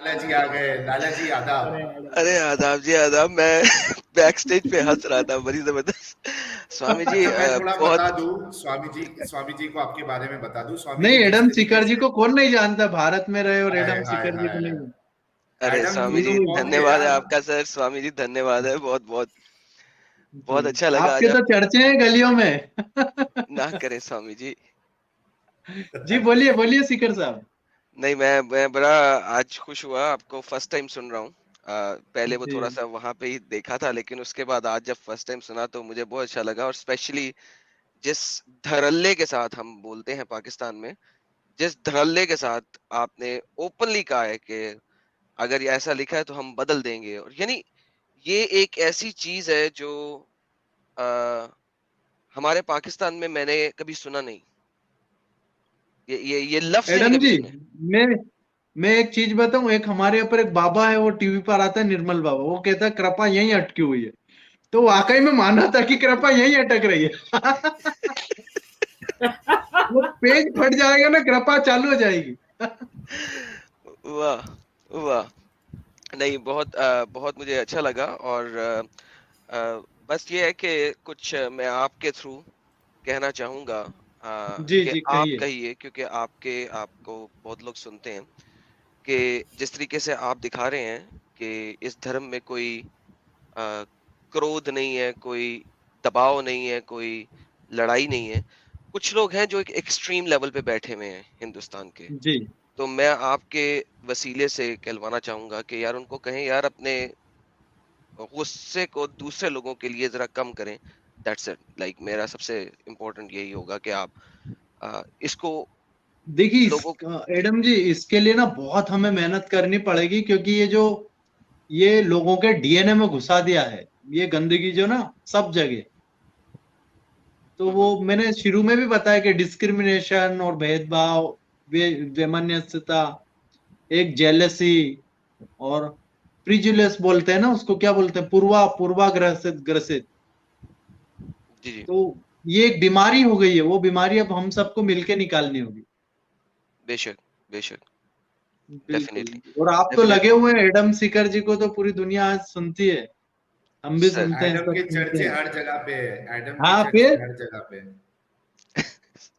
लाला जी आ गए। लाला जी आदाब। अरे आदाब जी आदाब। मैं बैक स्टेज पे हंस रहा था बड़ी जबरदस्त। स्वामी जी अच्छा, मैं थोड़ा बहुत बता दूं स्वामी जी को आपके बारे में बता दूं। स्वामी नहीं, जी जिस एडम तरीके सीकर जी से, को कौन नहीं जानता, भारत में रहे और हाय एडम हाय सीकर जी को हाय, नहीं जानता। अरे एडम स्वामी ये जी तो कौन थे धन्यवाद है यार? आपका सर। स्वामी जी धन्यवाद है, बहुत बहुत जी, बहुत अच्छा लगा आपके आज तो आप। चर्चे हैं गलियों में। ना करें स्वामी जी। जी बोलिए बोलिए सीकर साहब। नहीं, मैं बड़ा आज खुश हुआ, आपको फर्स्ट टाइम सुन रहा हूँ। पहले वो जी थोड़ा सा वहां पे ही देखा था, लेकिन उसके बाद आज जब फर्स्ट टाइम सुना तो मुझे बहुत अच्छा लगा। और स्पेशली जिस धड़ल्ले के साथ हम बोलते हैं पाकिस्तान में, जिस धड़ल्ले के साथ आपने ओपनली कहा है कि अगर ये ऐसा लिखा है तो हम बदल देंगे, और यानी ये एक ऐसी चीज है जो आ, हमारे पाकिस्तान में मैंने कभी सुना नहीं। ये लफ्ज ही नहीं एडम कभी जी, सुने। मैं मैं एक चीज बताऊं, एक हमारे ऊपर एक बाबा है, वो टीवी पर आता है, निर्मल बाबा, वो कहता है कृपा यहीं अटकी हुई है। तो वाकई में माना था कि कृपा यहीं अटक रही है। वो पेज फट जाएगा ना, कृपा चालू हो जाएगी। वाह वाह। नहीं, बहुत मुझे अच्छा लगा। और बस ये है कि कुछ मैं आपके थ्रू कहना चाहूंगा, जी कि जी आप कहिए। कहिए, क्योंकि आपको बहुत लोग सुनते हैं, कि जिस तरीके से आप दिखा रहे हैं कि इस धर्म में कोई अ, क्रोध नहीं है, कोई दबाव नहीं है, कोई लड़ाई नहीं है। कुछ लोग हैं जो एक एक्सट्रीम लेवल पे बैठे हुए हैं हिंदुस्तान के। जी तो मैं आपके वसीले से कहलवाना चाहूंगा कि यार उनको कहें, यार अपने गुस्से को दूसरे लोगों के लिए जरा कम करें। That's it. लाइक मेरा सबसे इम्पोर्टेंट यही होगा कि आप इसको देखिए लोगों जी। एडम जी, इसके लिए ना बहुत हमें मेहनत करनी पड़ेगी, क्योंकि ये लोगों के डीएनए में घुसा दिया है, ये गंदगी जो ना सब जगह। तो वो हम्म। मैंने शुरू में भी बताया कि डिस्क्रिमिनेशन और भेदभाव, वैमनस्यता, एक जेलसी, और प्रिजुडिस बोलते हैं ना उसको, क्या बोलते हैं, पूर्वाग्रसित ग्रसित। जी जी। तो ये एक बीमारी हो गई है, वो बीमारी अब हम सबको मिलके निकालनी होगी। बेशक बेशक। डेफिनेटली बिल्कुल। और आप तो लगे डेफिनेटली हुए हैं, एडम सीकर जी को तो पूरी दुनिया आज सुनती है, हम भी सर। सुनते हैं, एडम सब के सुनते चर्चे हैं। हर जगह पे है। एडम के हाँ चर्चे फिर, हर जगह पे है।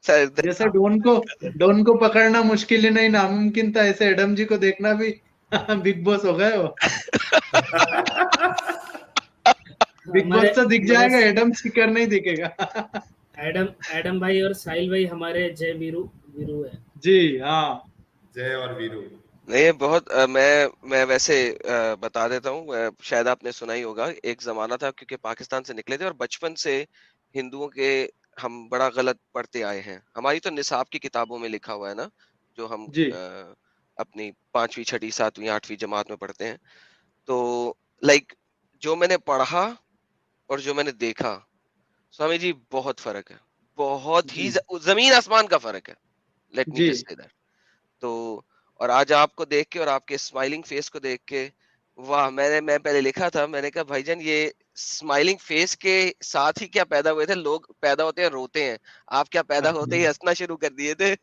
सर जैसे डोन को पकड़ना मुश्किल ही नहीं नामुमकिन था, ऐसे एडम जी को देखना भी बिग बॉस हो गए वो। बिग हमारे बॉस तो दिख हमारे जाएगा, एडम सीकर नहीं दिखेगा। एडम एडम भाई और साहिल भाई हमारे जय वीरू वीरू है। जी हाँ। जय और वीरू। नहीं, बहुत मैं वैसे बता देता हूँ। शायद आपने सुना ही होगा, एक जमाना था, क्योंकि पाकिस्तान से निकले थे और बचपन से हिंदुओं के हम बड़ा गलत पढ़ते आए हैं। हमारी तो निसाब की किताबों में लिखा हुआ है ना, जो हम जी अपनी 5वीं 6वीं 7वीं 8वीं जमात में पढ़ते हैं। तो लाइक जो मैंने पढ़ा और जो मैंने देखा, स्वामी जी, बहुत फर्क है। बहुत ही जी जमीन आसमान का फर्क है। लेट मी जी। Just say that. तो और आज आपको देख के और आपके स्माइलिंग फेस को देख के, वाह। मैं पहले लिखा था, मैंने कहा भाईजान ये स्माइलिंग फेस के साथ ही क्या पैदा हुए थे? लोग पैदा होते हैं रोते हैं, आप क्या पैदा होते ही हंसना शुरू कर दिए थे।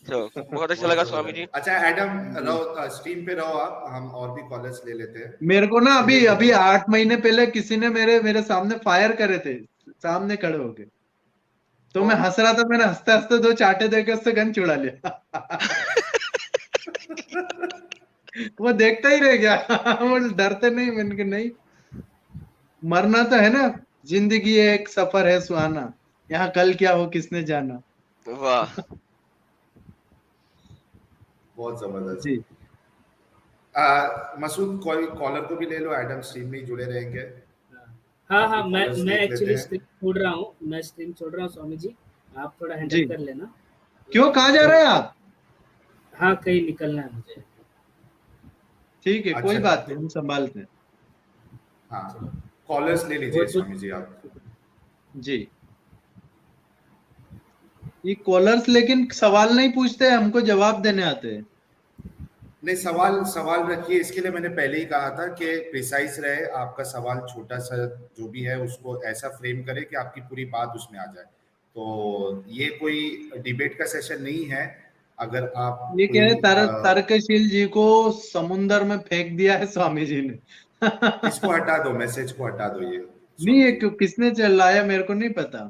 तो बहुत अच्छा बहुत लगा स्वामी जी। जबरदस्त। अच्छा एडम, जी। रहो स्ट्रीम पे रहो आप, हम और भी कॉलर्स ले लेते हैं। मेरे को ना सुनील अभी को अभी 8 महीने पहले किसी ने मेरे मेरे सामने फायर करे थे, सामने खड़े होके। तो ओ। मैं हंस रहा था, मैंने हंसते हंसते 2 चांटे देके उससे गन छुड़ा लिया। वो देखता ही रह गया। वो डरते नहीं, मैंने कहा नहीं, मरना तो है ना, जिंदगी एक सफर है सुहाना, यहाँ कल क्या हो किसने जाना। वाह। बहुत जबरदस्त। जी मसूद, कोई कॉलर को भी ले लो, एडम स्ट्रीम में ही जुड़े रहेंगे। हाँ हाँ, बाकी मैं कॉलर्स मैं देख लेते एक्चुअली हैं। स्ट्रीम छोड़ रहा हूँ स्वामी जी, आप थोड़ा हैंडल जी। कर लेना। क्यों, कहाँ जा तो रहे हैं आप? हाँ, कहीं निकलना है मुझे। ठीक है, कोई अच्छा बात तो नहीं, हम संभालते हैं। हाँ, चलो, कॉलर्स ले लीजिए बहुत बहुत स्वामी जी आप। जी। ये कॉलर्स लेकिन सवाल नहीं पूछते, हमको जवाब देने आते हैं। नहीं, सवाल सवाल रखिए। इसके लिए मैंने पहले ही कहा था कि प्रिसाइज रहे आपका सवाल, छोटा सा जो भी है उसको ऐसा फ्रेम करे कि आपकी पूरी बात उसमें आ जाए। तो ये कोई डिबेट का सेशन नहीं है। अगर आप ये कह रहे कोई तर्कशील जी को समुंदर में फेंक दिया है स्वामी जी ने। इसको हटा दो, मैसेज को हटा दो, ये नहीं, स्वामी ये जी किसने चलाया मेरे को नहीं पता।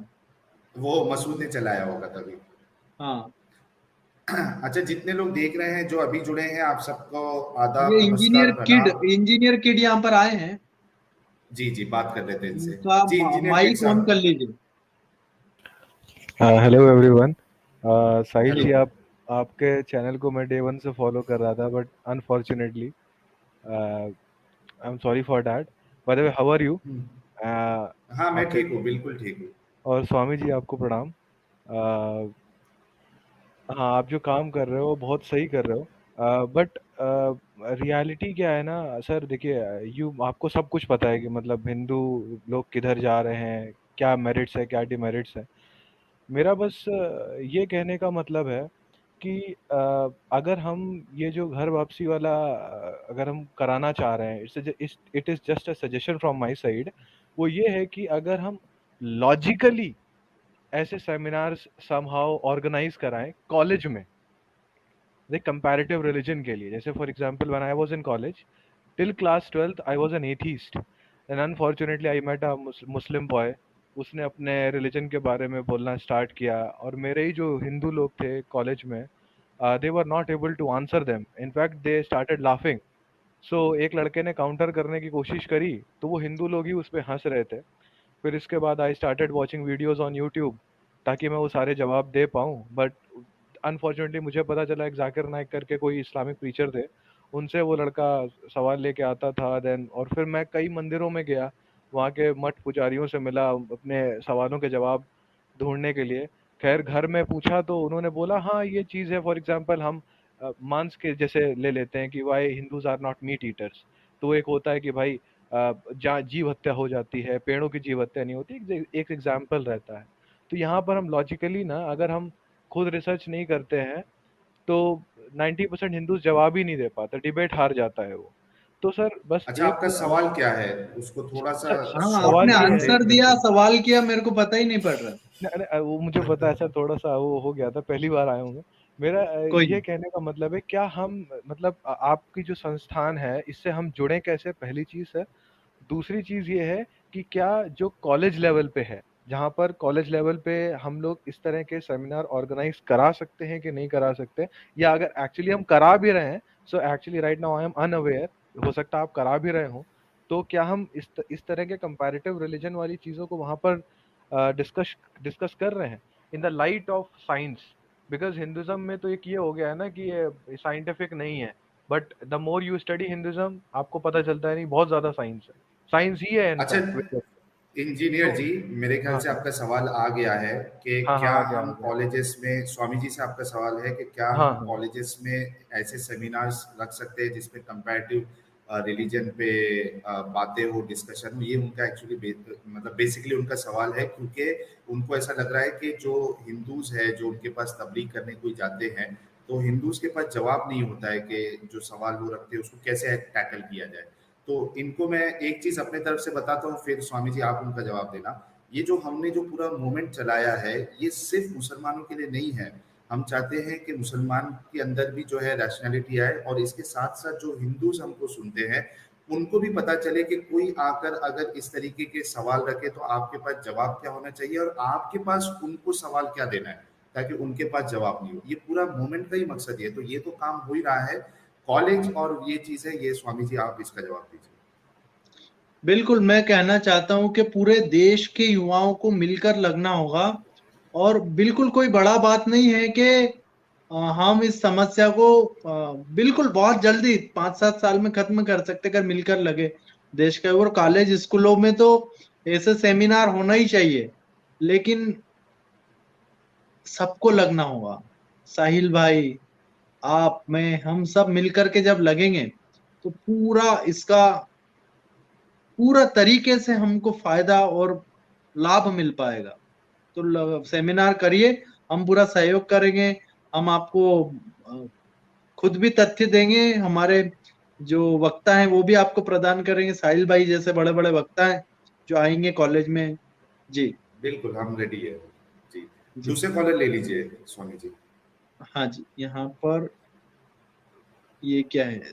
वो मसूद ने चलाया होगा तभी। हाँ, अच्छा, जितने लोग देख रहे हैं जो अभी जुड़े हैं, आप सबको ये आदाब, नमस्कार, प्रणाम। इंजीनियर किड यहाँ पर आए हैं। जी जी, बात कर लेते हैं इनसे। उनका जी इंजीनियर किड माइक ऑन कर साहब। लीजिए। Hello everyone. साहिल हेलो। जी, आपके चैनल को मैं डे वन से फॉलो कर रहा था, but unfortunately I am sorry for that. By the way, how are you? हाँ मैं आपके ठीक हूँ, बिल्कुल ठीक हूँ। और स्वामी जी आपको प्रणाम। हाँ, आप जो काम कर रहे हो वो बहुत सही कर रहे हो, बट रियलिटी क्या है ना सर, देखिए, आपको सब कुछ पता है कि मतलब हिंदू लोग किधर जा रहे हैं, क्या मेरिट्स है क्या डिमेरिट्स है। मेरा बस ये कहने का मतलब है कि अगर हम ये जो घर वापसी वाला अगर हम कराना चाह रहे हैं, it is just a suggestion from my side. वो ये है कि अगर हम लॉजिकली ऐसे सेमिनार्स समहाउ ऑर्गेनाइज कराएं कॉलेज में, द कंपैरेटिव रिलीजन के लिए। जैसे for example, when I was in college till class 12th I was an atheist, and unfortunately I met a Muslim boy. उसने अपने रिलीजन के बारे में बोलना स्टार्ट किया, और मेरे ही जो हिंदू लोग थे कॉलेज में, they were not able to answer them, in fact they started laughing. So एक लड़के ने काउंटर करने की कोशिश करी, तो वो हिंदू लोग ही उस पर हंस रहे थे। फिर इसके बाद I started watching videos on YouTube ताकि मैं वो सारे जवाब दे पाऊँ, बट अनफॉर्चुनेटली मुझे पता चला एक जाकिर नाइक करके कोई इस्लामिक प्रीचर थे, उनसे वो लड़का सवाल लेके आता था। देन और फिर मैं कई मंदिरों में गया, वहाँ के मठ पुजारियों से मिला अपने सवालों के जवाब ढूंढने के लिए। खैर घर में पूछा तो उन्होंने बोला हाँ ये चीज़ है। फॉर एग्जांपल हम मांस के जैसे ले लेते हैं कि why Hindus are not meat eaters. तो एक होता है कि भाई जहाँ जीव हत्या हो जाती है, पेड़ों की जीव हत्या नहीं होती, एक एग्जाम्पल रहता है। तो यहाँ पर हम लॉजिकली ना, अगर हम खुद रिसर्च नहीं करते हैं तो 90% हिंदू जवाब ही नहीं दे पाते, डिबेट हार जाता है वो। तो सर बस अच्छा, आपका एक सवाल क्या है, उसको थोड़ा सा सर हाँ, सवाल आपने शॉर्ट ये में है, आंसर ब्रीफ दिया, करके। सवाल किया, मेरे को पता ही नहीं पड़ रहा। वो मुझे पता है सर, थोड़ा सा वो हो गया था, पहली बार आए होंगे। मेरा कोई ये नहीं। कहने का मतलब है, क्या हम मतलब आपकी जो संस्थान है इससे हम जुड़े कैसे, पहली चीज है। दूसरी चीज ये है कि क्या जो कॉलेज लेवल पे है, जहाँ पर कॉलेज लेवल पे हम लोग इस तरह के सेमिनार ऑर्गेनाइज करा सकते हैं कि नहीं करा सकते, या अगर एक्चुअली हम करा भी रहे हैं, so actually right now I am unaware, हो सकता है आप करा भी रहे हो, तो क्या हम इस तरह के कंपैरेटिव रिलीजन वाली चीज़ों को वहाँ पर डिस्कस डिस्कस कर रहे हैं in the light of science. Because Hinduism में तो एक ये हो गया है ना कि ये साइंटिफिक नहीं है, but the more you study Hinduism आपको पता चलता है नहीं, बहुत ज्यादा साइंस है, साइंस ही है अच्छा इनफैक्ट। इंजीनियर तो जी, मेरे ख्याल हाँ से हाँ आपका सवाल आ गया है कि हाँ हाँ, क्या आ गया आ हम गया। कॉलेजेस में, स्वामी जी से आपका सवाल है कि क्या हाँ हम हाँ कॉलेजेस में ऐसे सेमिनार्स रख सकते हैं जिसमें कंपैरेटिव रिलीजन पे बातें हो, डिस्कशन हो। ये उनका एक्चुअली मतलब बेसिकली उनका सवाल है, क्योंकि उनको ऐसा लग रहा है कि जो हिंदूज है जो उनके पास तबलीग करने कोई जाते हैं, तो हिंदूज के पास जवाब नहीं होता है कि जो सवाल वो रखते हैं उसको कैसे टैकल किया जाए। तो इनको मैं एक चीज अपने तरफ से बताता हूँ, फिर स्वामी जी आप उनका जवाब देना। ये जो हमने जो पूरा मूवमेंट चलाया है, ये सिर्फ मुसलमानों के लिए नहीं है। हम चाहते हैं कि मुसलमान के अंदर भी जो है रैशनैलिटी आए, और इसके साथ साथ जो हिंदूज हमको सुनते हैं उनको भी पता चले कि कोई आकर अगर इस तरीके के सवाल रखे तो आपके पास जवाब क्या होना चाहिए, और आपके पास उनको सवाल क्या देना है ताकि उनके पास जवाब नहीं हो। ये पूरा मूवमेंट का ही मकसद ये है। तो ये तो काम हो ही रहा है कॉलेज, और ये चीज है, ये स्वामी जी आप इसका जवाब दीजिए। बिल्कुल, मैं कहना चाहता हूं कि पूरे देश के युवाओं को मिलकर लगना होगा। और बिल्कुल कोई बड़ा बात नहीं है कि हम इस समस्या को बिल्कुल बहुत जल्दी 5-7 साल में खत्म कर सकते अगर मिलकर लगे देश के। और कॉलेज स्कूलों में तो ऐसे सेमिनार होना ही चाहिए, लेकिन सबको लगना होगा। साहिल भाई, आप, मैं, हम सब मिलकर के जब लगेंगे तो पूरा इसका पूरा तरीके से हमको फायदा और लाभ मिल पाएगा। तो सेमिनार करिए, हम पूरा सहयोग करेंगे। हम आपको अ, खुद भी तथ्य देंगे, हमारे जो वक्ता हैं वो भी आपको प्रदान करेंगे, साहिल भाई जैसे बड़े बड़े वक्ता हैं जो आएंगे कॉलेज में। जी बिल्कुल हम रेडी है। जी, जी। दूसरे कॉलर ले लीजिए स्वामी जी। हाँ जी, यहाँ पर ये क्या है?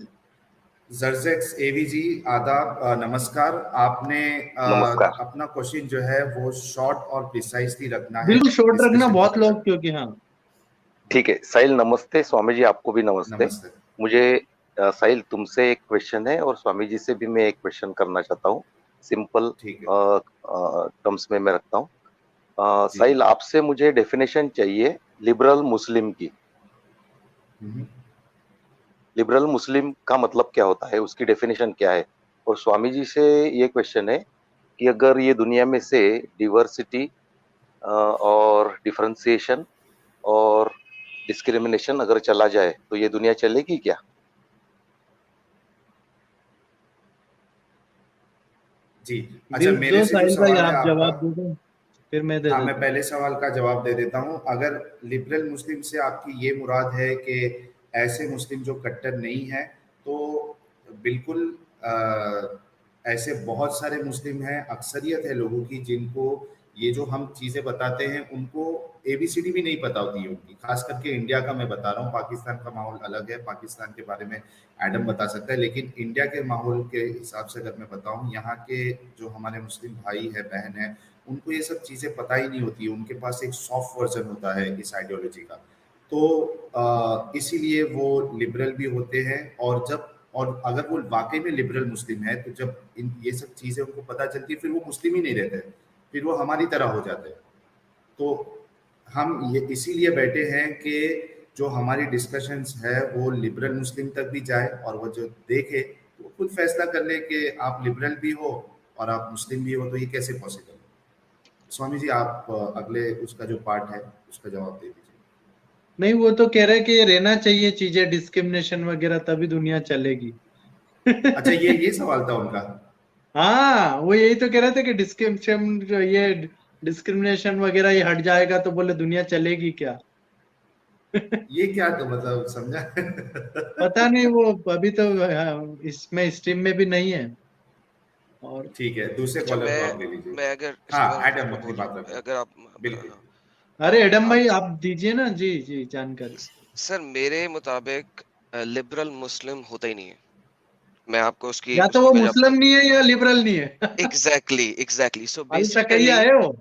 जर्जेक्स एवी जी आदाब, नमस्कार। आपने नमस्कार। अपना क्वेश्चन जो है वो शॉर्ट और प्रिसाइसली रखना है बिल्कुल शॉर्ट रखना, डिस्कशन बहुत पता लोग चल। क्योंकि हाँ। ठीक है साहिल, नमस्ते। स्वामी जी आपको भी नमस्ते। नमस्ते। मुझे साहिल तुमसे एक क्वेश्चन है और स्वामी जी से भी मैं एक क्वेश्चन करना चाहता हूँ। सिंपल ठीक है टर्म्स में मैं रखता हूँ। जी। साहिल, आपसे मुझे डेफिनेशन चाहिए लिबरल मुस्लिम की। हम्म। लिबरल मुस्लिम का मतलब क्या होता है, उसकी डेफिनेशन क्या है? और स्वामी जी से ये क्वेश्चन है कि अगर ये दुनिया में से डिवर्सिटी और डिफरेंशिएशन और डिस्क्रिमिनेशन अगर चला जाए तो ये दुनिया चलेगी क्या? जी। अच्छा, मेरे दो से जो साहिल भाई, सवाल है आप आपका, जवाब दे दो, फिर मैं दे हाँ, मैं देता हूँ। पहले सवाल का जवाब दे देता हूँ। अगर लिबरल मुस्लिम से आपकी ये मुराद है कि ऐसे मुस्लिम जो कट्टर नहीं है, तो बिल्कुल ऐसे बहुत सारे मुस्लिम हैं, अक्सरियत है लोगों की जिनको ये जो हम चीज़ें बताते हैं उनको एबीसीडी भी नहीं पता होती है उनकी। खास करके इंडिया का मैं बता रहा हूँ, पाकिस्तान का माहौल अलग है, पाकिस्तान के बारे में एडम बता सकता है, लेकिन इंडिया के माहौल के हिसाब से अगर मैं बताऊँ, यहाँ के जो हमारे मुस्लिम भाई है, बहन है, उनको ये सब चीज़ें पता ही नहीं होती है। उनके पास एक सॉफ्ट वर्जन होता है इस आइडियोलॉजी का। तो इसीलिए वो लिबरल भी होते हैं। और अगर वो वाकई में लिबरल मुस्लिम है, तो जब इन ये सब चीज़ें उनको पता चलती है, फिर वो मुस्लिम ही नहीं रहते, फिर वो हमारी तरह हो जाते हैं। तो हम ये इसीलिए बैठे हैं कि जो हमारी डिस्कशंस है वो लिबरल मुस्लिम तक भी जाए, और वो जो देखे तो खुद फैसला कर ले कि आप लिबरल भी हो और आप मुस्लिम भी हो, तो ये कैसे पॉसिबल है। स्वामी जी, आप अगले उसका जो पार्ट है उसका जवाब दे दीजिए। नहीं, वो तो कह रहे हैं कि रहना चाहिए चीजें, डिस्क्रिमिनेशन वगैरह, तभी दुनिया चलेगी। अच्छा, ये सवाल था उनका। हाँ, वो यही तो कह रहे थे कि डिस्क्रिमिनेशन वगैरह ये हट जाएगा तो बोले दुनिया चलेगी क्या। ये क्या, तो मतलब समझा। पता नहीं, वो अभी तो इसमें स्ट्रीम में भी नहीं है। और ठीक है, दूसरे अच्छा, कॉलर को मैं आप ले लीजिए। मैं अगर इस हाँ, पर एडम अपनी बोल, बात रखें। अगर आप, बिल्कुल। हाँ, अरे एडम आप, भाई, आप दीजिए ना जी जी जानकारी। सर मेरे मुताबिक लिबरल मुस्लिम होता ही नहीं है। मैं आपको उसकी या तो उसकी वो वजह मुस्लिम नहीं है या लिबरल नहीं है। एग्जैक्टली सो अल बेसिकली, तकैया है वो।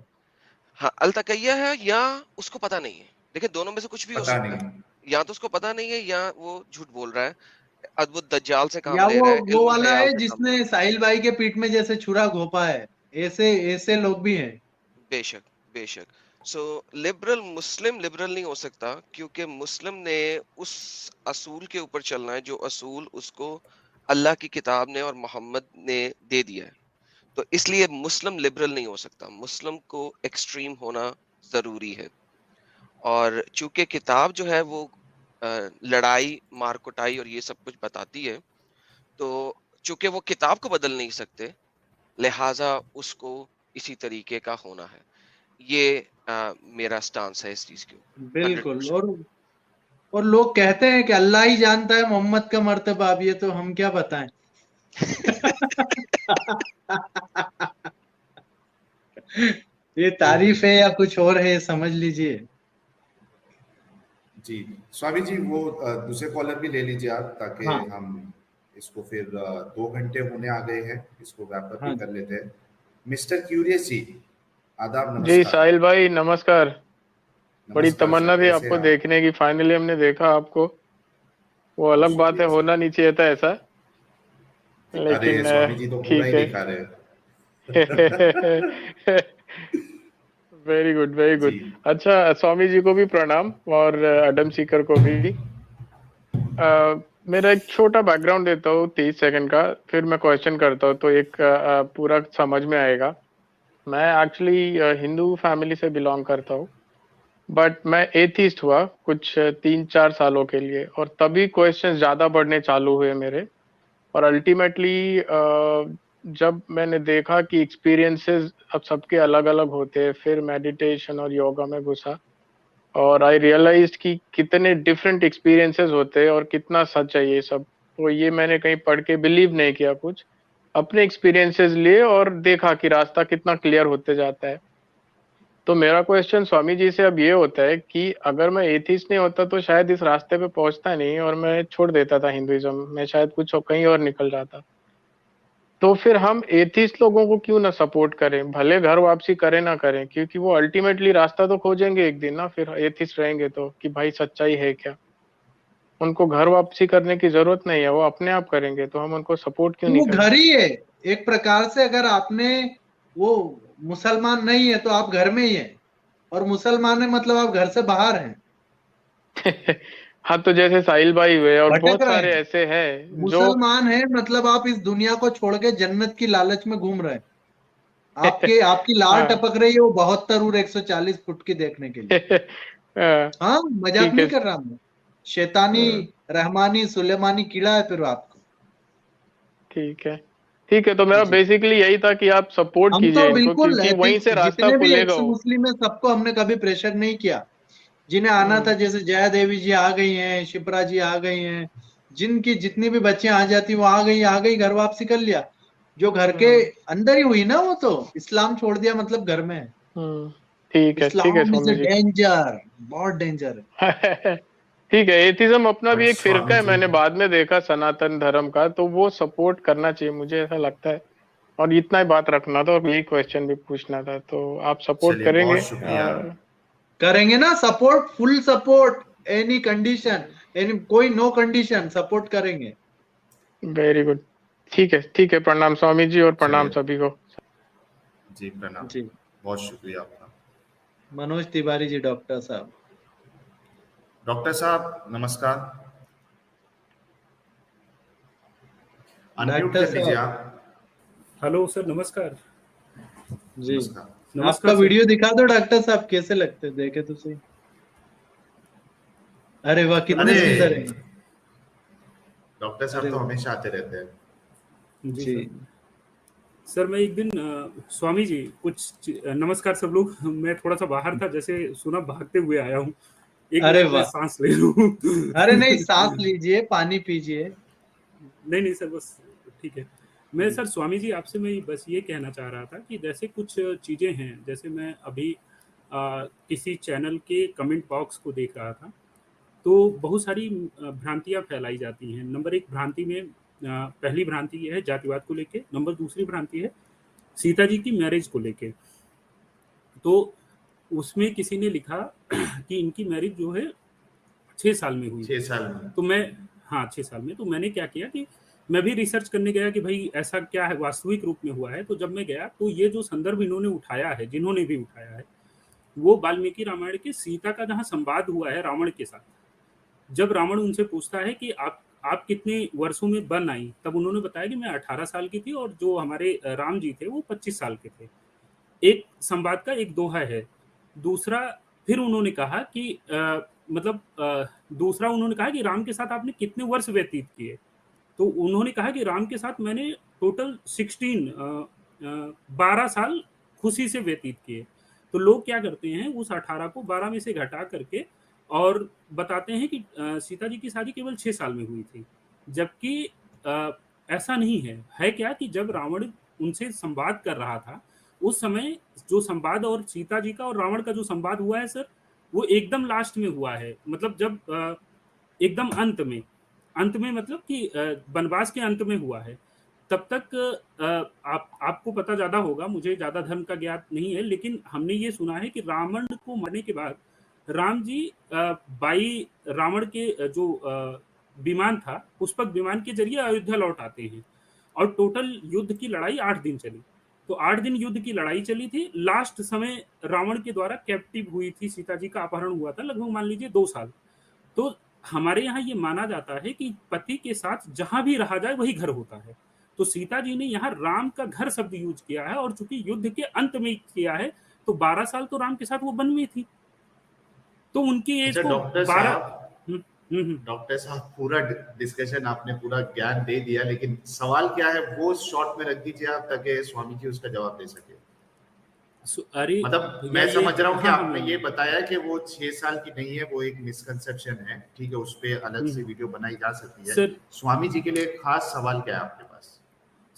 हाँ, अल तकैया है या उसको पता नहीं है। देखिए, दोनों में से कुछ भी हो पता सकता है। नहीं। या तो उसको पता नहीं है या वो झूठ बोल रहा है, अद्भुत दज्जाल से काम या ले वो रहा है, वो इल्मुल वाला हयाल है से काम ले रहा जिसने साहिल भाई के पीठ में जैसे छुरा घोंपा है। ऐसे ऐसे लोग भी हैं। है। बेशक, बेशक। सो लिबरल मुस्लिम लिबरल नहीं हो सकता, क्योंकि मुस्लिम ने उस असूल के ऊपर चलना है जो असूल उसको अल्लाह की किताब ने और मोहम्मद ने दे दिया है। तो इसलिए मुस्लिम लिबरल नहीं हो सकता, मुस्लिम को एक्सट्रीम होना जरूरी है। और चूंकि किताब जो है वो लड़ाई, मार कुटाई और ये सब कुछ बताती है, तो चूंकि वो किताब को बदल नहीं सकते, लिहाजा उसको इसी तरीके का होना है। ये मेरा स्टांस है इस चीज के ऊपर बिल्कुल। 100%। और लोग कहते हैं कि अल्लाह ही जानता है मोहम्मद का मर्तबा, अब ये तो हम क्या बताएं। ये तारीफ है या कुछ और है, समझ लीजिए। जी। स्वामी जी, वो दूसरे कॉलर भी ले लीजिए आप, ताकि हाँ हम इसको फिर 2 घंटे होने आ गए हैं, इसको रैप अप भी हाँ कर लेते हैं। मिस्टर क्यूरियस जी, आदाब, जी नमस्कार। साहिल भाई नमस्कार। बड़ी नमस्कार तमन्ना सर, थी कैसे हैं आपको आप? देखने की, फाइनली हमने देखा आपको। वो बहुत अलग बात है, शुक्रिया सर। होना नहीं चाहिए था ऐसा, अरे लेकिन स्वामी जी तो पूरा ही ठीक है। दिखा रहे हैं। वेरी गुड, वेरी जी। गुड। अच्छा, स्वामी जी को भी प्रणाम और एडम सीकर को भी। मेरा एक छोटा बैकग्राउंड देता हूँ 30 सेकंड का, फिर मैं क्वेश्चन करता हूँ तो एक पूरा समझ में आएगा। मैं एक्चुअली हिंदू फैमिली से बिलोंग करता हूँ, बट मैं एथीस्ट हुआ कुछ 3-4 सालों के लिए, और तभी क्वेश्चंस ज्यादा बढ़ने चालू हुए मेरे। और अल्टीमेटली जब मैंने देखा कि एक्सपीरियंसेस अब सबके अलग अलग होते हैं, फिर मेडिटेशन और योगा में घुसा, और आई रियलाइज्ड कि कितने डिफरेंट एक्सपीरियंसेस होते हैं और कितना सच है ये सब। तो ये मैंने कहीं पढ़ के बिलीव नहीं किया, कुछ अपने एक्सपीरियंसेस लिए और देखा कि रास्ता कितना क्लियर होते जाता है। तो मेरा क्वेश्चन स्वामी जी से अब ये होता है कि अगर मैं एथिस्ट नहीं होता तो शायद इस रास्ते पे पहुंचता नहीं और मैं छोड़ देता था हिंदुइज्म, मैं शायद कुछ कहीं और निकल जाता। तो फिर हम एथिस्ट लोगों को क्यों ना सपोर्ट करें, भले घर वापसी करें ना करें, क्योंकि वो अल्टीमेटली रास्ता तो खोजेंगे एक दिन ना, फिर एथिस्ट रहेंगे तो, कि भाई सच्चाई है क्या। उनको घर वापसी करने की जरूरत नहीं है, वो अपने आप करेंगे, तो हम उनको सपोर्ट क्यों नहीं वो करें। घर ही है एक प्रकार से। अगर आपने वो मुसलमान नहीं है तो आप घर में ही है, और मुसलमान है मतलब आप घर से बाहर हैं, हाँ, तो जैसे साहिल भाई हुए और भटक बहुत रहे सारे हैं। ऐसे हैं जो मुसलमान है मतलब आप इस दुनिया को छोड़ के जन्नत की लालच में घूम रहे हैं। आपकी लार हाँ। टपक रही है वो 72 और 140 फुट की देखने के लिए। हाँ, हाँ, मजाक ठीक है। नहीं कर रहा मैं। शैतानी रहमानी सुलेमानी कीड़ा है फिर आपको। ठीक है, ठीक है, तो मेरा जी, बेसिकली यही था कि आप सपोर्ट हम कीजिए तो इनको, बिल्कुल क्योंकि वहीं से रास्ता जितने भी खुलेगा एक्स वो। मुस्लिम है सबको हमने कभी प्रेशर नहीं किया। जिन्हें आना था, जैसे जया देवी जी आ गई हैं, शिप्रा जी आ गई हैं, जिनकी जितनी भी बच्चियां आ जाती वो आ गई, घर वापसी कर लिया। जो घर के अंदर ही हुई ना, वो तो इस्लाम छोड़ दिया मतलब घर में है। ठीक है Islam is a swami ji. Danger, बहुत डेंजर है। ठीक है, एथिज्म अपना बट भी एक फिरका स्वामी है, जी, मैंने बाद में देखा सनातन धर्म का, तो वो सपोर्ट करना चाहिए, मुझे ऐसा लगता है। और इतना ही बात रखना था और यही क्वेश्चन भी पूछना था, तो आप सपोर्ट चलिए करेंगे। बहुत शुक्रिया। करेंगे ना support, full support, any condition, any कोई नो कंडीशन, सपोर्ट करेंगे। Very good. ठीक है, प्रणाम स्वामी जी, और प्रणाम चलिए सभी को। जी, प्रणाम, जी, बहुत शुक्रिया आपका। मनोज तिवारी जी, डॉक्टर साहब। डॉक्टर साहब नमस्कार, अनम्यूट डॉक्टर कर लीजिए साहब आप। हेलो सर, नमस्कार। जी, नमस्कार। आपका नमस्कार सर। वीडियो दिखा दो डॉक्टर साहब, कैसे लगते हैं, देखे तो सही। अरे वाह, कितने अरे सुंदर है। डॉक्टर साहब अरे तो वाह। हमेशा आते रहते हैं। जी जी, सर। सर मैं एक दिन स्वामी जी नमस्कार सब लोग। मैं थोड़ा सा बाहर था, जैसे सुना भागते हुए आया हूँ। एक अरे मिनट में वाह। सांस ले लूँ। अरे नहीं, सांस लीजिए, पानी पीजिए। नहीं नहीं सर, बस ठीक है। मैं सर स्वामी जी आपसे मैं बस ये कहना चाह रहा था कि जैसे कुछ चीज़ें हैं, जैसे मैं अभी किसी चैनल के कमेंट बॉक्स को देख रहा था, तो बहुत सारी भ्रांतियां फैलाई जाती हैं। नंबर एक भ्रांति में पहली भ्रांति ये है जातिवाद को लेके, नंबर दूसरी भ्रांति है सीता जी की मैरिज को लेके। तो उसमें किसी ने लिखा कि इनकी मैरिज जो है 6 साल में हुई 6 साल में। तो मैं, हाँ 6 साल में, तो मैंने क्या किया कि मैं भी रिसर्च करने गया कि भाई ऐसा क्या है, वास्तविक रूप में हुआ है। तो जब मैं गया तो ये जो संदर्भ इन्होंने उठाया है, जिन्होंने भी उठाया है, वो वाल्मीकि रामायण के सीता का जहाँ संवाद हुआ है रावण के साथ। जब रावण उनसे पूछता है कि आप कितने वर्षों में बन आई, तब उन्होंने बताया कि मैं 18 साल की थी और जो हमारे राम जी थे वो 25 साल के थे। एक संवाद का एक दोहा है। दूसरा, फिर उन्होंने कहा कि दूसरा उन्होंने कहा कि राम के साथ आपने कितने वर्ष व्यतीत किए। तो उन्होंने कहा कि राम के साथ मैंने टोटल 12 साल खुशी से व्यतीत किए। तो लोग क्या करते हैं, उस 18 को 12 में से घटा करके और बताते हैं कि सीता जी की शादी केवल 6 साल में हुई थी, जबकि ऐसा नहीं है क्या कि जब रावण उनसे संवाद कर रहा था, उस समय जो संवाद और सीता जी का और रावण का जो संवाद हुआ है सर, वो एकदम लास्ट में हुआ है। मतलब जब एकदम अंत में मतलब कि वनवास के अंत में हुआ है। तब तक आपको पता ज्यादा होगा, मुझे ज्यादा धर्म का ज्ञात नहीं है, लेकिन हमने ये सुना है कि रावण को मरने के बाद राम जी बाई रावण के जो विमान था, पुष्पक विमान के जरिए अयोध्या लौट आते हैं। और टोटल युद्ध की लड़ाई 8 दिन चली। तो 8 दिन युद्ध की लड़ाई चली थी। लास्ट समय रावण के द्वारा कैप्टिव हुई थी सीता जी, का अपहरण हुआ था, लगभग मान लीजिए 2 साल। तो हमारे यहाँ ये माना जाता है कि पति के साथ जहां भी रहा जाए वही घर होता है। तो सीता जी ने यहाँ राम का घर शब्द यूज किया है, और चूंकि युद्ध के अंत में किया है, तो 12 साल तो राम के साथ वो वन में थी, तो उनकी एज अच्छा को डॉक्टर 12। साहब, डॉक्टर साहब पूरा डिस्कशन आपने पूरा ज्ञान दे दिया, लेकिन सवाल क्या है वो शॉर्ट में रख दीजिए आप, ताकि स्वामी जी उसका जवाब दे सके। अरे मतलब मैं समझ रहा हूँ कि आपने ये बताया कि वो 6 साल की नहीं है, वो एक मिसकंसेप्शन है, ठीक है, उस पर अलग से वीडियो बनाई जा सकती है। सर, स्वामी जी के लिए खास सवाल क्या है आपके पास?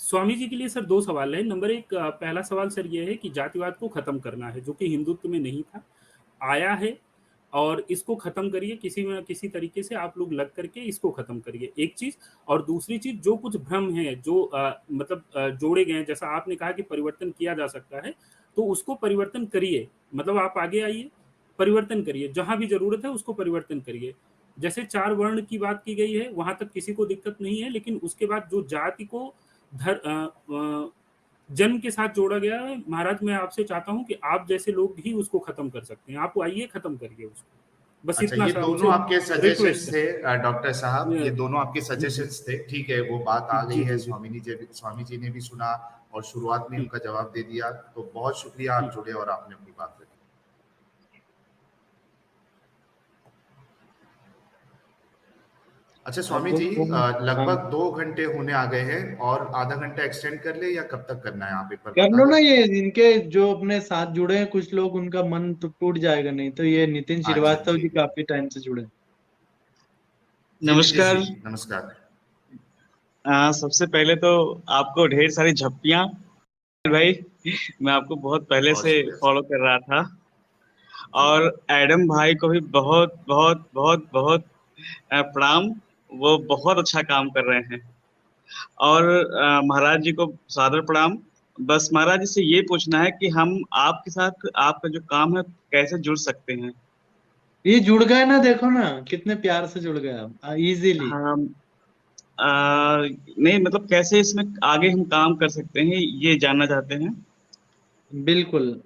स्वामी जी के लिए सर 2 सवाल है। नंबर 1 पहला सवाल सर ये है कि जातिवाद को खत्म करना है, जो कि हिंदुत्व में नहीं था, आया है और इसको खत्म करिए किसी न किसी तरीके से आप लोग लग करके इसको खत्म करिए, एक चीज़। और दूसरी चीज़, जो कुछ भ्रम है जो मतलब जोड़े गए हैं, जैसा आपने कहा कि परिवर्तन किया जा सकता है, तो उसको परिवर्तन करिए। मतलब आप आगे आइए, परिवर्तन करिए, जहाँ भी ज़रूरत है उसको परिवर्तन करिए। जैसे 4 वर्ण की बात की गई है, वहाँ तक किसी को दिक्कत नहीं है, लेकिन उसके बाद जो जाति को जन्म के साथ जोड़ा गया है, महाराज मैं आपसे चाहता हूँ कि आप जैसे लोग ही उसको खत्म कर सकते हैं। आप आइए, खत्म करिए उसको। बस अच्छा, इतना ये सा दोनों हमसे आपके सजेशंस रिक्वेस्ट थे है। डॉक्टर साहब, ये दोनों आपके जी सजेशंस थे, ठीक है, वो बात आ गई जी है, जी स्वामी जी ने भी सुना और शुरुआत में उनका जवाब दे दिया, तो बहुत शुक्रिया, आप जुड़े और आपने अपनी बात रखी। अच्छा स्वामी जी, लगभग 2 घंटे होने आ गए हैं, और आधा घंटा एक्सटेंड कर ले या कब तक करना है, आप एक बार कर बता लो दें। ना, ये इनके जो अपने साथ जुड़े हैं कुछ लोग, उनका मन तो टूट जाएगा, नहीं तो ये नितिन अच्छा श्रीवास्तव जी ठीक है, काफी टाइम से जुड़े हैं। जी नीतीश नमस्कार। जी नमस्कार। सबसे पहले तो आपको ढेर सारी झप्पियां भाई। मैं आपको बहुत पहले बहुत से शुक्रिया सर। फॉलो कर रहा था, जी और एडम भाई को भी बहुत बहुत बहुत बहुत प्रणाम। वो बहुत अच्छा काम कर रहे हैं। और महाराज जी को सादर प्रणाम। बस महाराज जी से ये पूछना है कि हम आपके साथ आपका जो काम है कैसे जुड़ सकते हैं। ये जुड़ गए ना, देखो ना कितने प्यार से जुड़ गए आप, इजीली। हाँ, नहीं मतलब कैसे इसमें आगे हम काम कर सकते हैं ये जानना चाहते हैं। बिल्कुल,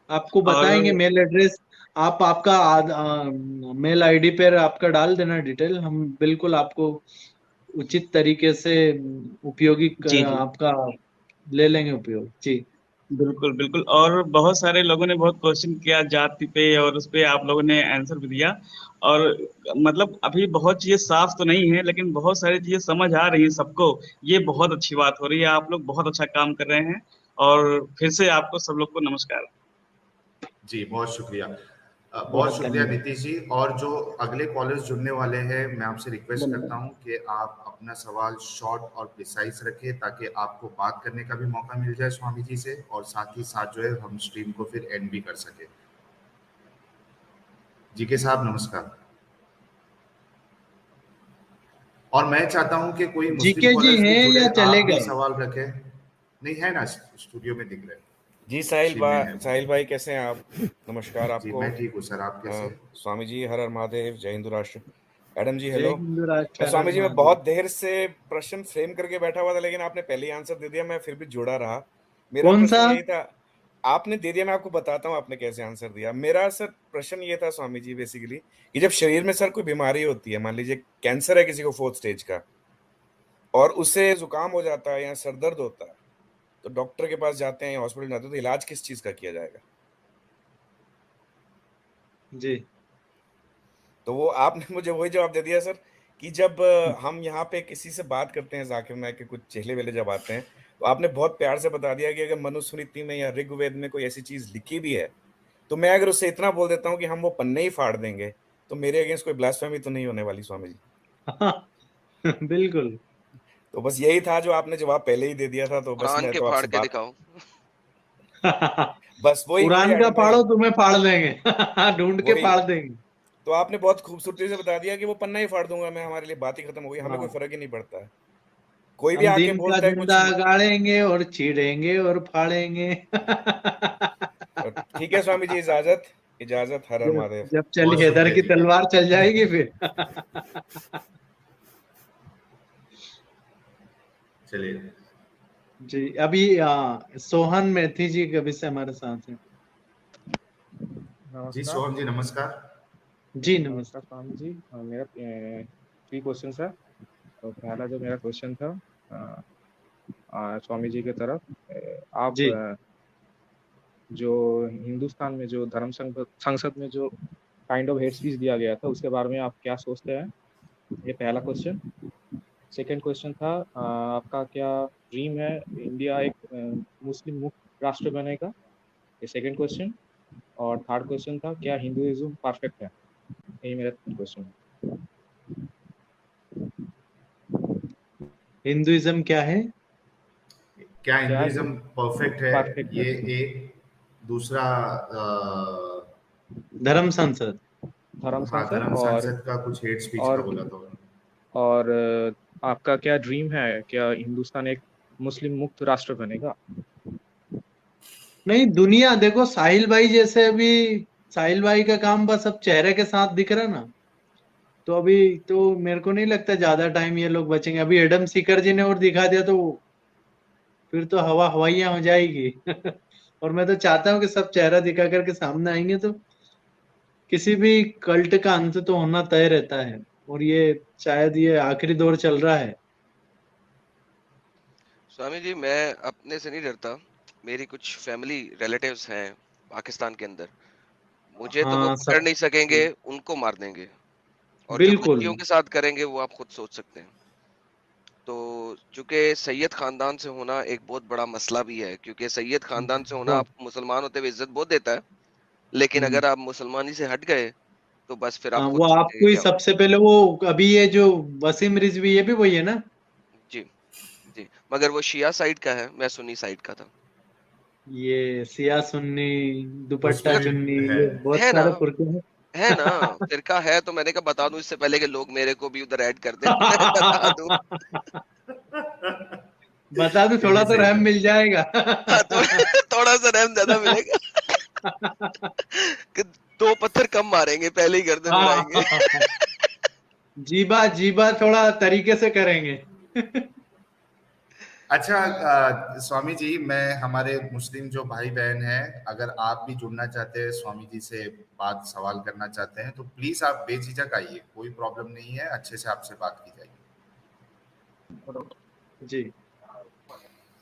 आपको और बताएंगे मेल एड्रेस। आप आपका मेल आईडी पर आपका डाल देना डिटेल, हम बिल्कुल आपको उचित तरीके से उपयोगी जी जी, आपका ले लेंगे उपयोग जी। बिल्कुल बिल्कुल। और बहुत सारे लोगों ने बहुत क्वेश्चन किया जाति पे, और उस पे आप लोगों ने आंसर भी दिया। और मतलब अभी बहुत चीजें साफ तो नहीं है, लेकिन बहुत सारी चीजें समझ आ रही हैं सबको। ये बहुत अच्छी बात हो रही है, आप लोग बहुत अच्छा काम कर रहे हैं। और फिर से आपको सब लोग को नमस्कार। जी, बहुत शुक्रिया। बहुत बहुत शुक्रिया धन्यवाद। नीतीश जी। और जो अगले कॉलर्स जुड़ने वाले हैं, मैं आपसे रिक्वेस्ट करता धन्यवाद। हूं कि आप अपना सवाल शॉर्ट और प्रिसाइज रखें, ताकि आपको बात करने का भी मौका मिल जाए स्वामी जी से, और साथ ही साथ जो है हम स्ट्रीम को फिर एंड भी कर सके। जी के साहब नमस्कार। और मैं चाहता हूं कि कोई मुस्लिम जीके जी कॉलर्स भी हैं जुड़े, या चले आप भी गए? सवाल रखें। नहीं है ना, स्टूडियो में दिख रहे हैं। जी साहिल भाई कैसे हैं आप? नमस्कार जी आपको। मैं ठीक हूँ सर, आप कैसे हैं? स्वामी जी हर हर महादेव, जय हिंदू राष्ट्र। एडम जी जय हेलो। हिंदू और राष्ट्र, हर स्वामी जी, मैं महादेव। बहुत देर से प्रश्न फ्रेम करके बैठा हुआ था, लेकिन आपने पहले ही आंसर दे दिया, मैं फिर भी जुड़ा रहा। मेरा कौन सा? प्रश्न यही था, आपने दे दिया, मैं आपको बताता हूँ आपने कैसे आंसर दिया। मेरा सर प्रश्न ये था स्वामी जी, बेसिकली कि जब शरीर में सर कोई बीमारी होती है, मान लीजिए कैंसर है किसी को 4th स्टेज का, और उससे जुकाम हो जाता है या सर दर्द होता है, तो डॉक्टर के पास जाते हैं, हॉस्पिटल जाते हैं, तो इलाज किस चीज का किया जाएगा? जी तो वो आपने मुझे वही जवाब दे दिया सर, कि जब हम यहाँ पे किसी से बात करते हैं, जाकिर नायक के कुछ चेहले वेले जब आते हैं, तो आपने बहुत प्यार से बता दिया कि अगर मनुस्मृति में या ऋग्वेद में कोई ऐसी चीज लिखी भी है, तो मैं अगर उससे इतना बोल देता हूँ कि हम वो पन्ने ही फाड़ देंगे, तो मेरे अगेंस्ट कोई ब्लास्फेमी तो नहीं होने वाली स्वामी जी? बिल्कुल। तो बस यही था जो आपने जवाब पहले ही दे दिया था, तो बस कुरान मैं के तो फाड़ आपसे के बात, दिखाओ। बस वही वही कुरान का एडम भाई, फाड़ो, तुम्हें फाड़ देंगे। ढूंढ के वही। फाड़ देंगे। तो आपने बहुत खूबसूरती से बता दिया कि वो पन्ना ही फाड़ दूंगा मैं, हमारे लिए बात ही खत्म हो गई, हमें कोई हाँ, फर्क ही नहीं पड़ता है। कोई भी हम आके दिन का बोलता है जिंदा कुछ, गाड़ेंगे और चीरेंगे और फाड़ेंगे। ठीक है स्वामी जी, इजाजत, इजाजत, हर हर जब महादेव। जब चली बहुत हैदर शुक्रिया की जी। तलवार चल जाएगी फिर। चलिए। जी अभी सोहन मेथी जी कभी से हमारे साथ हैं। जी नमस्कार। सोहम जी नमस्कार। जी नमस्कार नमस्ते। स्वामी जी। मेरा 3 क्वेश्चन है। तो पहला जो मेरा क्वेश्चन था स्वामी जी की तरफ, आप जी जो हिंदुस्तान में जो धर्म संसद में जो काइंड ऑफ हेड स्पीच दिया गया था, उसके बारे में आप क्या सोचते हैं? ये पहला क्वेश्चन। सेकंड क्वेश्चन था, आपका क्या ड्रीम है इंडिया एक मुस्लिम मुक्त राष्ट्र बने का? ये सेकंड क्वेश्चन। और थर्ड क्वेश्चन था, क्या हिंदुइज्म परफेक्ट है? यही मेरा 3 क्वेश्चन है। हिंदुइज्म क्या है? क्या हिंदुइज्म परफेक्ट है? परफेक्ट ये है? एक दूसरा धर्म संसद। धर्म हाँ, संसद धर्म और संसद का कुछ हेट स्पीच का बोला था उन्होंने। और आपका क्या ड्रीम है? क्या हिंदुस्तान एक मुस्लिम मुक्त राष्ट्र बनेगा? नहीं, दुनिया देखो, साहिल भाई जैसे, अभी साहिल भाई का काम बस अब चेहरे के साथ दिख रहा ना, तो अभी तो मेरे को नहीं लगता ज्यादा टाइम ये लोग बचेंगे। अभी एडम सीकर जी ने और दिखा दिया तो फिर तो हवा हवाइयां हो जाएगी। और मैं तो चाहता हूँ कि सब चेहरा दिखा करके सामने आएंगे तो किसी भी कल्ट का अंत तो होना तय रहता है, और ये शायद ये आखिरी दौर चल रहा है। स्वामी जी, मैं अपने से नहीं डरता। मेरी कुछ फैमिली रिलेटिव्स हैं पाकिस्तान के अंदर, मुझे तो वो हाँ, पकड़ सब। नहीं सकेंगे, उनको मार देंगे। और जो बिल्कुल। बच्चियों के साथ करेंगे वो आप खुद सोच सकते हैं। तो चूंकि सैयद खानदान से होना एक बहुत बड़ा मसला भी है, क्योंकि सैयद खानदान से होना बहुत। आप मुसलमान होते हुए इज्जत बहुत देता है, लेकिन अगर आप मुसलमानी से हट गए तो बस फिर आप हाँ, खुद वो सोचेंगे आपको ही क्या होगा। सबसे पहले वो, अभी ये जो वसीम रिजवी, ये भी वही है ना? जी जी, मगर वो शिया साइड का है, मैं सुन्नी साइड का था। ये सिया सुन्नी, दुपट्टा उसमें मगर चुन्नी, भी है। ये बहुत है ना, सारे फुर्के हैं। है ना, फिरका है, तो मैंने कहा बता दूं इससे पहले कि लोग मेरे को भी उधर ऐड कर दें। मैं बता दूं। बता दो, ये थोड़ा भी तो सही रहम था। मिल जाएगा। हाँ, तो थोड़ा सा रहम ज्यादा मिलेगा कि 2 पत्थर कम मारेंगे, पहले ही गर्दन उड़ाएंगे। जीबा जीबा थोड़ा तरीके से करेंगे। अच्छा, स्वामी जी, मैं हमारे मुस्लिम जो भाई बहन हैं, अगर आप भी जुड़ना चाहते हैं, स्वामी जी से बात सवाल करना चाहते हैं, तो प्लीज आप बेझिझक आइए, कोई प्रॉब्लम नहीं है, अच्छे से आपसे बात की जाएगी। जी।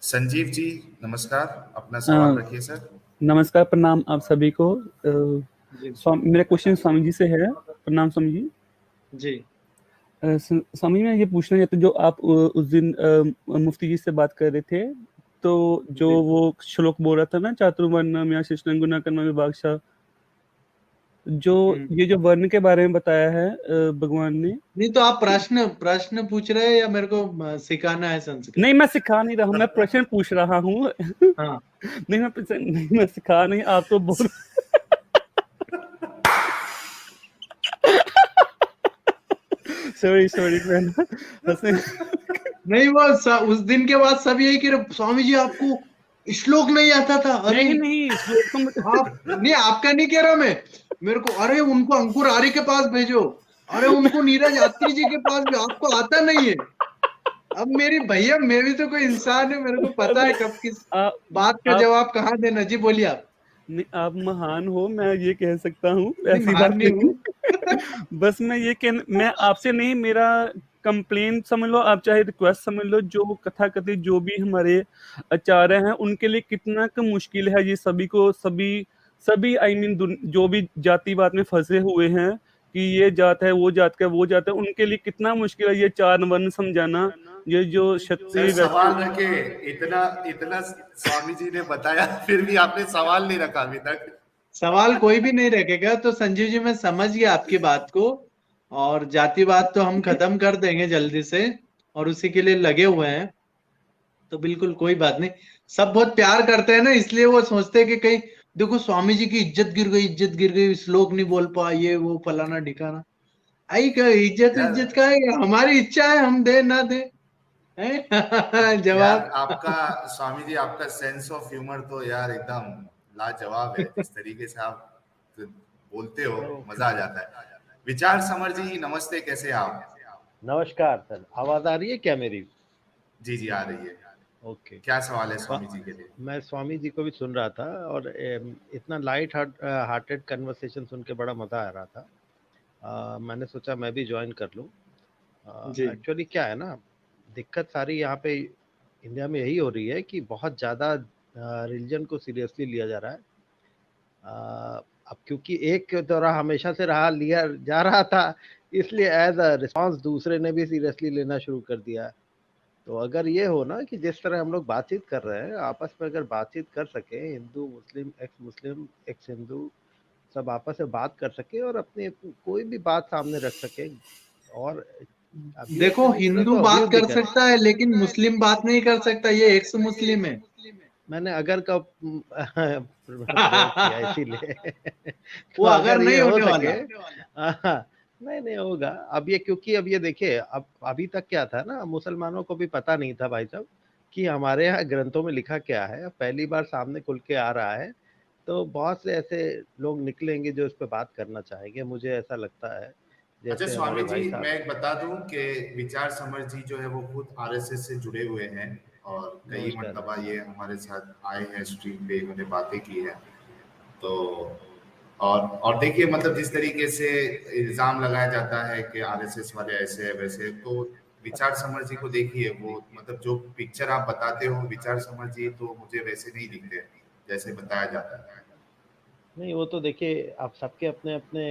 संजीव जी, नमस्कार, अपना अ, सवाल रखिए सर। नमस्कार, प्रणाम आप सभी को। जी। मेरा क्वेश्चन स्वामी जी से है। प्रणाम स्वामी जी। जी। स्वामी, मैं ये पूछना चाहता हूँ, जो आप उस दिन मुफ्ती जी से बात कर रहे थे, तो जो जी। वो श्लोक बोल रहा था ना, चातुर्वर्ण्यम या शिष्टं गुणा कर्म विभागशः, जो ये जो वर्ण के बारे में बताया है भगवान ने। नहीं, तो आप प्रश्न प्रश्न पूछ रहे हैं या मेरे को सिखाना है संस्कृत? नहीं, मैं सिखा नहीं रहा हूँ, मैं प्रश्न पूछ रहा हूँ। हाँ। नहीं, मैं सिखा नहीं, आप तो बोल। सॉरी मैं नहीं, वो उस दिन के बाद सब यही कह रहे, स्वामी जी आपको श्लोक नहीं आता था। अरे नहीं, श्लोक तो आप नहीं, आपका नहीं कह रहा मैं, मेरे को, अरे उनको अंकुर आर्य के पास भेजो, अरे उनको नीरज यात्री जी के पास भी, आपको आता नहीं है। अब मेरी भैया, मैं भी तो कोई इंसान है, मेरे को पता है कब किस बात का जवाब कहाँ देना। जी बोलिए आप। नहीं, आप महान हो, मैं ये कह सकता हूँ, नहीं, ऐसी महान बात नहीं हूँ। बस मैं ये मैं आपसे नहीं, मेरा कंप्लेन समझ लो आप, चाहे रिक्वेस्ट समझ लो, जो कथाकथित जो भी हमारे आचार्य हैं उनके लिए कितना मुश्किल है ये सभी को, सभी आई मीन जो भी जातिवाद में फंसे हुए हैं कि ये जात है, वो जात का, वो जात है, उनके लिए कितना मुश्किल है ये 4 वर्ण समझाना। ये जो क्षत्रिय सवाल रखे, इतना इतना स्वामी जी ने बताया, फिर भी आपने सवाल नहीं रखा अभी तक। सवाल कोई भी नहीं रखेगा। तो संजीव जी, मैं समझ गया आपकी बात को, और जातिवाद तो हम खत्म कर देंगे जल्दी से, और उसी के लिए लगे हुए हैं। तो बिल्कुल कोई बात नहीं, सब बहुत प्यार करते हैं ना, इसलिए वो सोचते हैं कि कहीं देखो स्वामी जी की इज्जत गिर गई, इज्जत गिर गई, श्लोक नहीं बोल पाए, ये वो फलाना ढिकाना। आई क्या इज्जत, इज्जत का है, हमारी इच्छा है, हम दे ना दे। यार, जवाब। आपका स्वामी जी, आपका सेंस ऑफ ह्यूमर तो यार एकदम लाजवाब है। जिस तरीके से आप बोलते हो, मजा आ जाता है। विचार समर जी, नमस्ते, कैसे आप? नमस्कार सर, आवाज आ रही है क्या मेरी? जी जी, आ रही है। ओके। क्या सवाल है स्वामी जी के लिए? मैं स्वामी जी को भी सुन रहा था, और इतना लाइट हार्टेड कन्वर्सेशन सुन के बड़ा मजा आ रहा था। मैंने सोचा मैं भी ज्वाइन कर लूं। एक्चुअली क्या है ना, दिक्कत सारी यहाँ पे इंडिया में यही हो रही है कि बहुत ज़्यादा रिलीजन को सीरियसली लिया जा रहा है। अब क्योंकि एक दौरा हमेशा से लिया जा रहा था, इसलिए एज अ रिस्पॉन्स दूसरे ने भी सीरियसली लेना शुरू कर दिया। तो अगर ये हो ना कि जिस तरह हम लोग बातचीत कर रहे हैं, आपस में अगर बातचीत कर सके, हिंदू मुस्लिम एक्स हिंदू सब आपस में बात कर सके और अपनी कोई भी बात सामने रख सके, और देखो, हिंदू बात कर सकता है लेकिन मुस्लिम बात नहीं कर सकता, ये एक्स मुस्लिम है। मैंने अगर का प्रयोग किया इसीलिए वो तो अगर अगर ये नहीं हो होने सके, वाला। नहीं होगा। अब ये क्योंकि अब ये देखिए, अब अभी तक क्या था ना, मुसलमानों को भी पता नहीं था भाई साहब कि हमारे यहाँ ग्रंथों में लिखा क्या है। अब पहली बार सामने खुल के आ रहा है, तो बहुत से ऐसे लोग निकलेंगे जो इस पे बात करना चाहेंगे, मुझे ऐसा लगता है। अच्छा जैसे स्वामी हमारे जी, भाई साहब, मैं बता दूं कि विचार समर जी जो है वो खुद आरएसएस से जुड़े हुए हैं और कई नमस्कार। मर्तबा ये हमारे साथ आए हैं, स्ट्रीम पे इन्होंने बातें की है। तो और देखिए, मतलब जिस तरीके से इल्जाम लगाया जाता है कि आरएसएस वाले ऐसे है वैसे है, तो विचार समर जी को देखिए, वो मतलब जो पिक्चर आप बताते हो विचार समर जी, तो मुझे वैसे नहीं दिखते जैसे बताया जाता है। नहीं, वो तो देखिए, आप सबके अपने अपने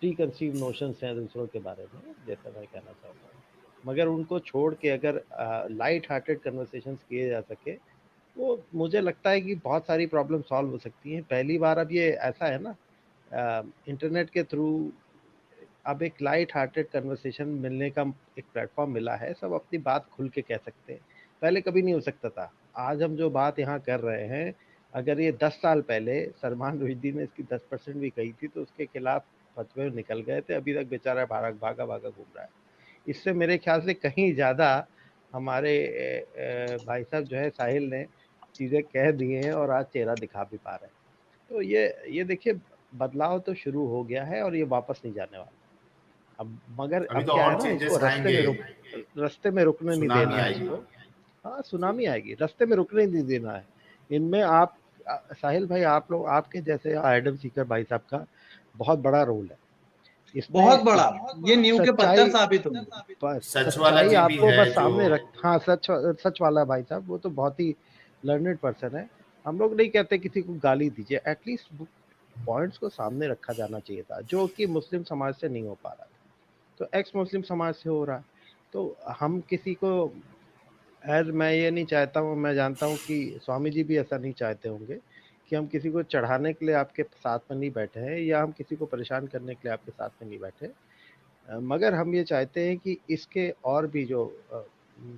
प्री कंसीव नोशंस हैं दूसरों के बारे में, जैसा मैं कहना चाहता हूँ। मगर उनको छोड़ के अगर लाइट हार्टेड कन्वर्सेशंस किए जा सके, वो मुझे लगता है कि बहुत सारी प्रॉब्लम सॉल्व हो सकती हैं। पहली बार अब ये ऐसा है ना, इंटरनेट के थ्रू अब एक लाइट हार्टेड कन्वर्सेशन मिलने का एक प्लेटफॉर्म मिला है। सब अपनी बात खुल के कह सकते हैं, पहले कभी नहीं हो सकता था। आज हम जो बात यहाँ कर रहे हैं, अगर ये 10 साल पहले सलमान रुश्दी ने इसकी 10% भी कही थी तो उसके खिलाफ फतवे निकल गए थे। अभी तक बेचारा भागा घूम रहा है। इससे मेरे ख्याल से कहीं ज़्यादा हमारे भाई साहब जो है साहिल ने चीज़ें कह दी हैं और आज चेहरा दिखा भी पा रहे हैं। तो ये देखिए, बदलाव तो शुरू हो गया है और ये वापस नहीं जाने वाला। अब मगर अभी अब तो क्या है और ना, चेंजेस इसको आएंगे, रास्ते में रुकने नहीं सुनामी देना है आएगी। इसको। हाँ, सुनामी आएगी, रास्ते में रुकने नहीं देना है। इनमें आप साहिल भाई, आप लोग, आपके जैसे आइडल सीकर भाई साहब का बहुत बड़ा रोल है इसमें। बहुत बड़ा, ये नींव के पत्थर साबित होंगे। सच वाला सच्चाई जी भी आपको है बस जो, सामने रख, हाँ, सच वाला भाई साहब, वो तो बहुत ही लर्नेड पर्सन है। हम लोग नहीं कहते किसी को गाली दीजिए, एटलीस्ट पॉइंट्स को सामने रखा जाना चाहिए था, जो कि मुस्लिम समाज से नहीं हो पा रहा था, तो एक्स मुस्लिम समाज से हो रहा है। तो हम किसी को, मैं ये नहीं चाहता हूँ, मैं जानता हूँ कि स्वामी जी भी ऐसा नहीं चाहते होंगे कि हम किसी को चढ़ाने के लिए आपके साथ में नहीं बैठे हैं, या हम किसी को परेशान करने के लिए आपके साथ में नहीं बैठे। मगर हम ये चाहते हैं कि इसके और भी जो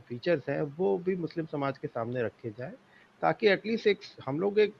फीचर्स हैं वो भी मुस्लिम समाज के सामने रखे जाए, ताकि एटलीस्ट एक हम लोग एक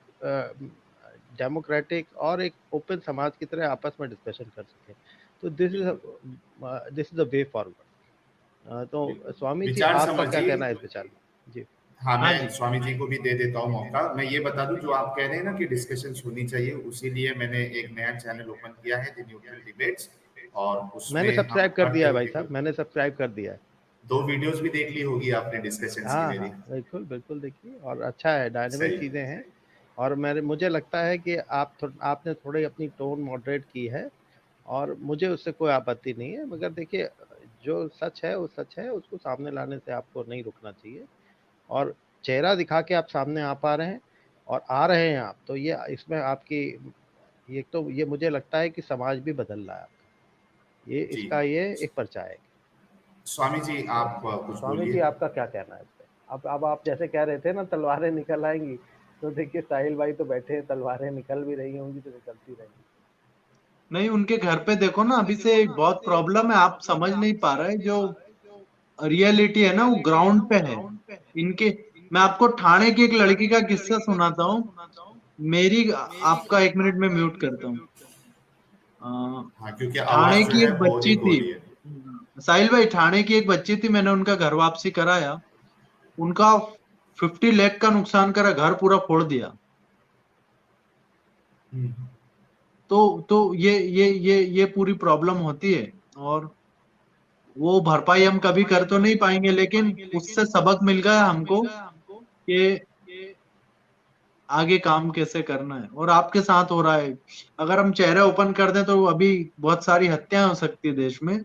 डेमोक्रेटिक और एक ओपन समाज की तरह आपस में डिस्कशन कर सकें। तो this is the way forward. तो स्वामी जी, विचार आपका समर क्या जी, कहना है इस विचार में? जी हाँ, हाँ मैं जी। स्वामी जी को भी दे देता हूँ मौका। मैं ये बता दूं, जो आप कह रहे हैं ना कि डिस्कशन होनी चाहिए, उसी लिए मैंने एक नया चैनल ओपन किया है, द न्यूट्रल डिबेट्स, और उसमें मैंने सब्सक्राइब कर हर दिया है भाई तरीके साहब, मैंने सब्सक्राइब कर दिया है। 2 वीडियोस भी देख ली होगी आपने डिस्कशंस की हाँ मेरी। हाँ, बिल्कुल बिल्कुल, देखिए, और अच्छा है, डायनेमिक सही। चीज़ें हैं। और मुझे लगता है कि आपने थोड़ी अपनी टोन मॉडरेट की है, और मुझे उससे कोई आपत्ति नहीं है। मगर देखिए, जो सच है वो सच है, उसको सामने लाने से आपको नहीं रुकना चाहिए। और चेहरा दिखा के आप सामने आ पा रहे हैं और आ रहे हैं आप, तो ये इसमें आपकी ये तो, ये मुझे लगता है कि समाज भी बदल रहा है आपका, ये जी। इसका ये एक पर्चा है। स्वामी जी, आप कुछ स्वामी जी, बोलिए। आपका क्या कहना है इस पे? अब आप जैसे कह रहे थे ना, तलवारें निकल आएंगी, तो देखिए साहिल भाई तो बैठे हैं, तलवारें निकल भी रही होंगी तो निकलती रहेंगी। नहीं, उनके घर पे देखो ना, अभी से बहुत प्रॉब्लम है, आप समझ नहीं पा रहे। जो रियलिटी है ना, वो ग्राउंड पे है इनके। मैं आपको ठाणे की एक लड़की का किस्सा सुनाता हूँ। मेरी, आपका 1 मिनट में म्यूट करता हूँ। हाँ, क्योंकि ठाणे आवाज जो की है एक बहुत बच्ची ही हो थी, रही है। साहिल भाई, ठाणे की एक बच्ची थी, मैंने उनका घर वापसी कराया। उनका 50 लाख का नुकसान करा, घर पूरा फोड़ दिया। तो ये पूरी प्रॉब्लम होती है, और वो भरपाई हम कभी कर तो नहीं पाएंगे, लेकिन उससे सबक मिल गया हमको कि आगे काम कैसे करना है। और आपके साथ हो रहा है, अगर हम चेहरे ओपन कर दें तो अभी बहुत सारी हत्याएं हो सकती है देश में।